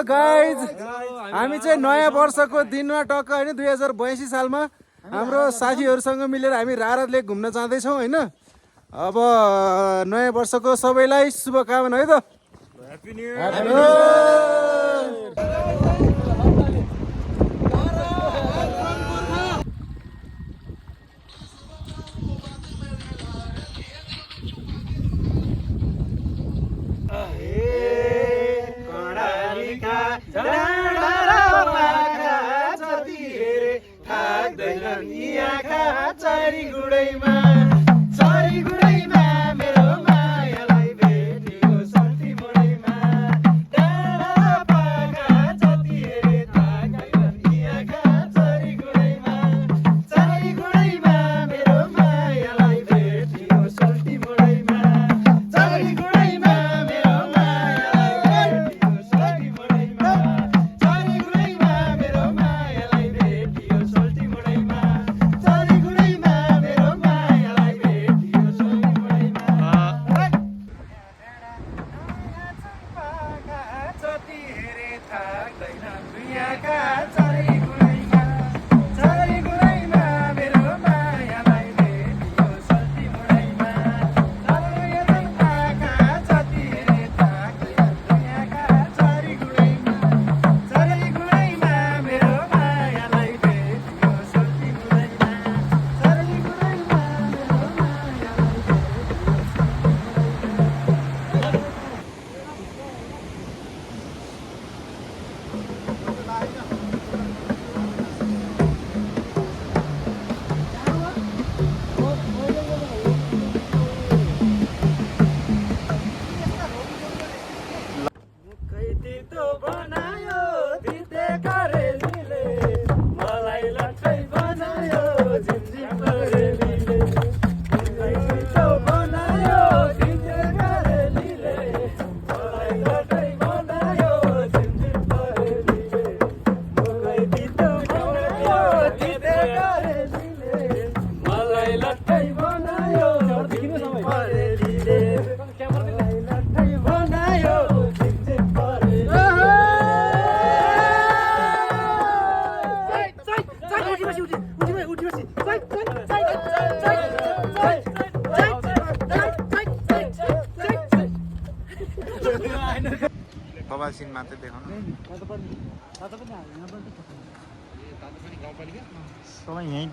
Guys हामी चाहिँ नयाँ वर्षको दिनमा टक्क होइन 2082 सालमा हाम्रो साथीहरूसँग मिलेर हामी रारा लेक घुम्न जाँदैछौँ होइन। अब नयाँ वर्षको सबैलाई शुभकामना है त। ह्यापी न्यू सिन मात्रै देखाउनु तपाईँ यहीँ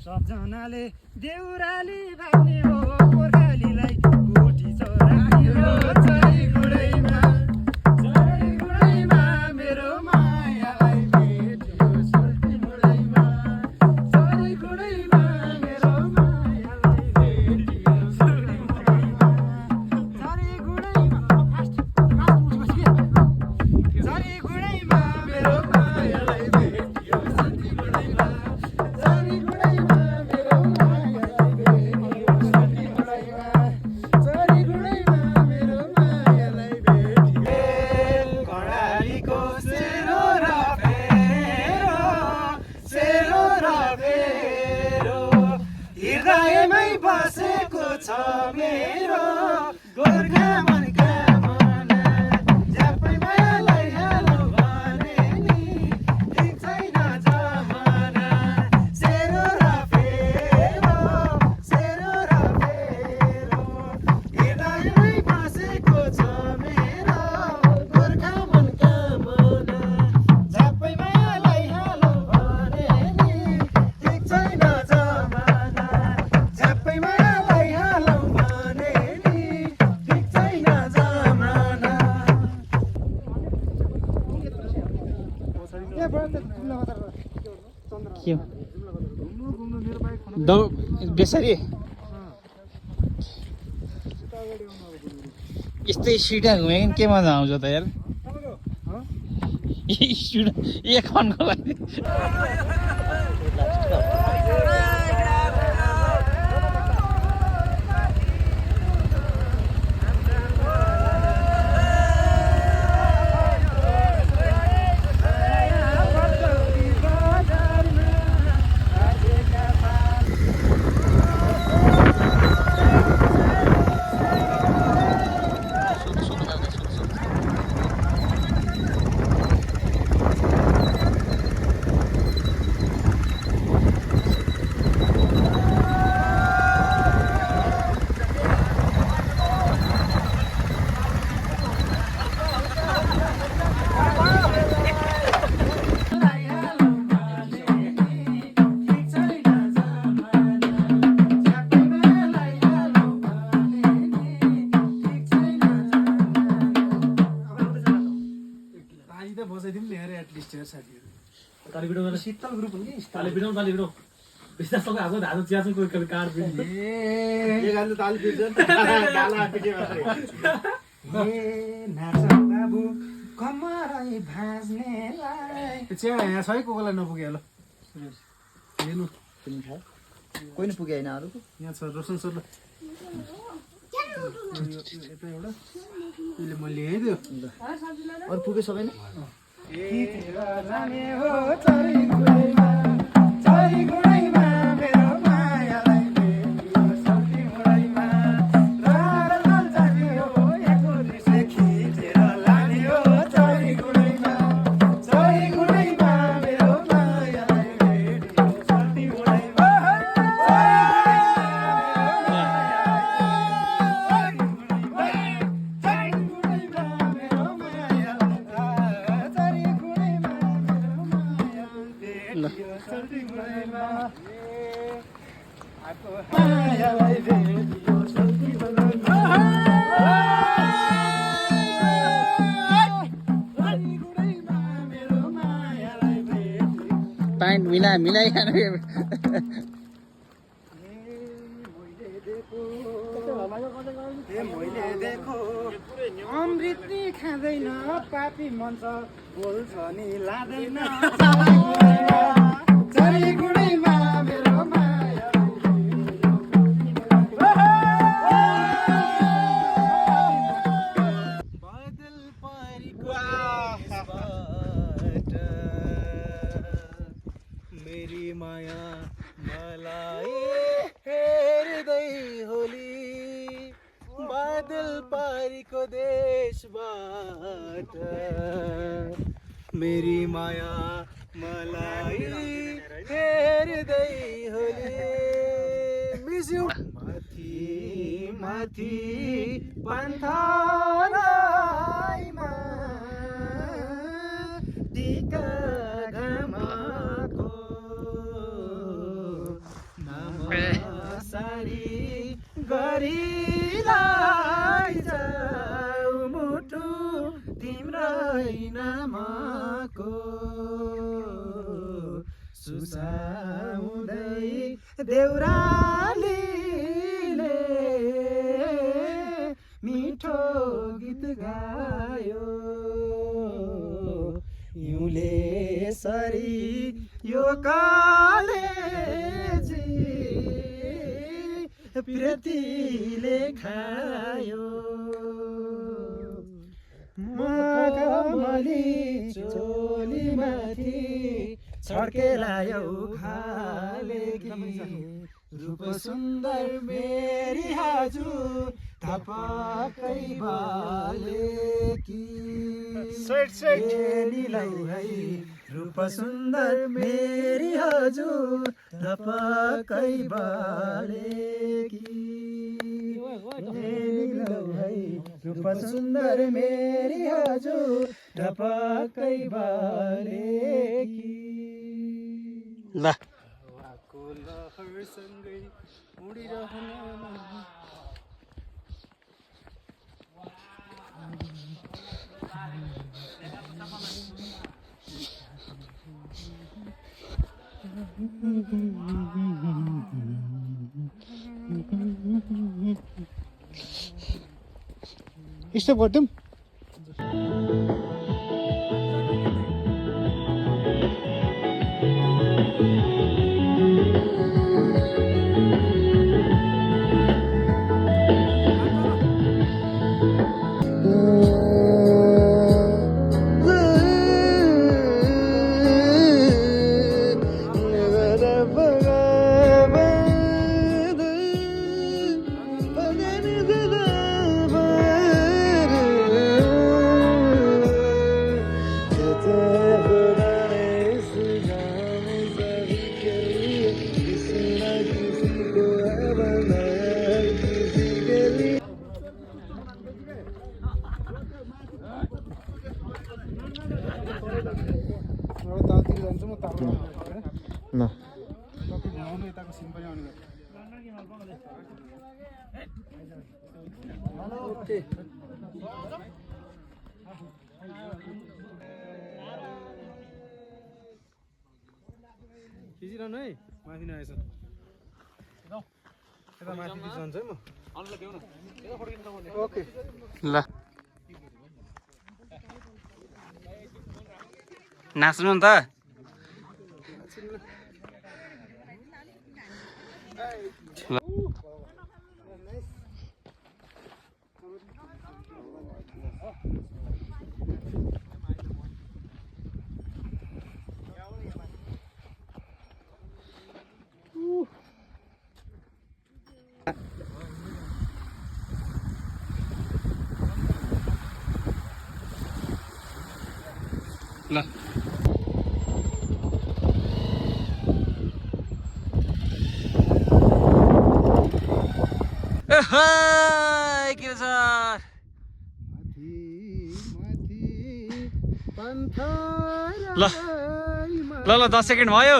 सबजनाले देउराली भाग्ने हो गोर्खालीलाई गोठी चोरायो चरी गुडैमा मेरो मायालाई भेट्यो सुल्टी मुडैमा चरी गुडैमा मेरो मायालाई भेट्यो सुल्टी मुडैमा चरी गुडैमा फास्ट चरी गुडैमा मेरो मायालाई भेट्यो सुल्टी मुडैमा चरी गुडैमा बसेको छ मेरो गोर्खा मनका मना झ्यापै मायालाई हालो भने नि ठिक छैन जमाना सेरो र फेरो हृदयमै बसेको छ मेरो गोर्खा मनका मना झ्यापै मायालाई हालो भने नि ठिक छैन जमाना झ्यापै मायालाई हालो भने के दौ बेसरी यस्तै सिटा घुमे के मजा आउँछ त यार एक खनको लागि शीतल ग्रुप हो कि ताली बिडाउ बिस्तार सबै आज धाजो चिया चाहिँ कोही काट दिन्छ ए गाले ताली बिड्छ गाला पिटे मात्रै ए नाच बाबु कमरै भाज्नेलाई चिया यहाँ सबै कोकोलाई नपुग्यो ल हेर्नु तिमी खा कोही नि पुगे हैन अरु यहाँ छ रोशन सर ल यता एउटा अहिले मैले ल्याइदियो अरु पुगे सबै नै जाने हो चरी गुडैमा मेरो मायालाई भेट्यो सल्टी मुडैमा राल जाने हो एको दिसे खिचेर लाने हो चरी गुडैमा मेरो मायालाई भेट्यो सल्टी मुडैमा पाइन्ट मिलाइ खानु मैले देखो अमृत नि खाँदैन पापी मन्छ बोल्छ नि लाँदैन चरी गुडैमा मेरो माया बादल पारीको देशबाट मेरी माया मलाई हेर्दै होली बादल पारीको देशबाट मेरी माया मलाई हेर्दै होली मिस्यु माथि माथि पन्थराईमा टिका घामको सारी गरिलाई जाऊ मुटु तिम्रै नामको सुसाउँदै देउरालीले मिठो गीत गायो हिउँले सरी यो कालेजी प्रीतिले खायो मखमली चोलीमाथि छड्केलायो खालेकी रूप सुन्दर मेरी हजुर थपकै बालेकी निलौ है रूप सुन्दर मेरी हजुर थपकै बालेकी निलौ है रूप सुन्दर मेरी हजुर थपकै बालेकी ल हावाको लहरसँगै उडिरहन स्टप गरिदिउँ ल खिचिरहनु है माथि नआएछ यता माथि जान्छ है म ओके ल नाच्नु नि त ल के छ ल ल ल 10 सेकेन्ड भयो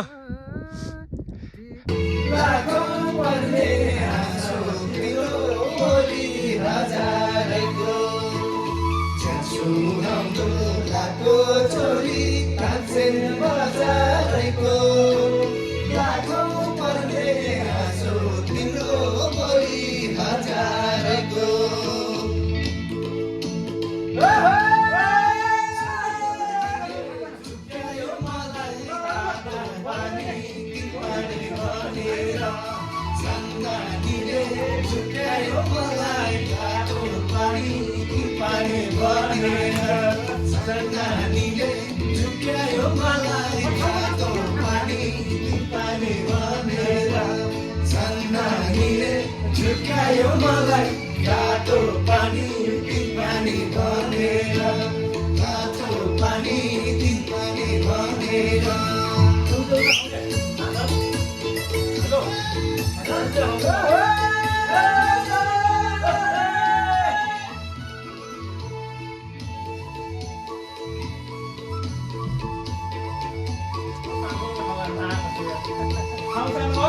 How's that?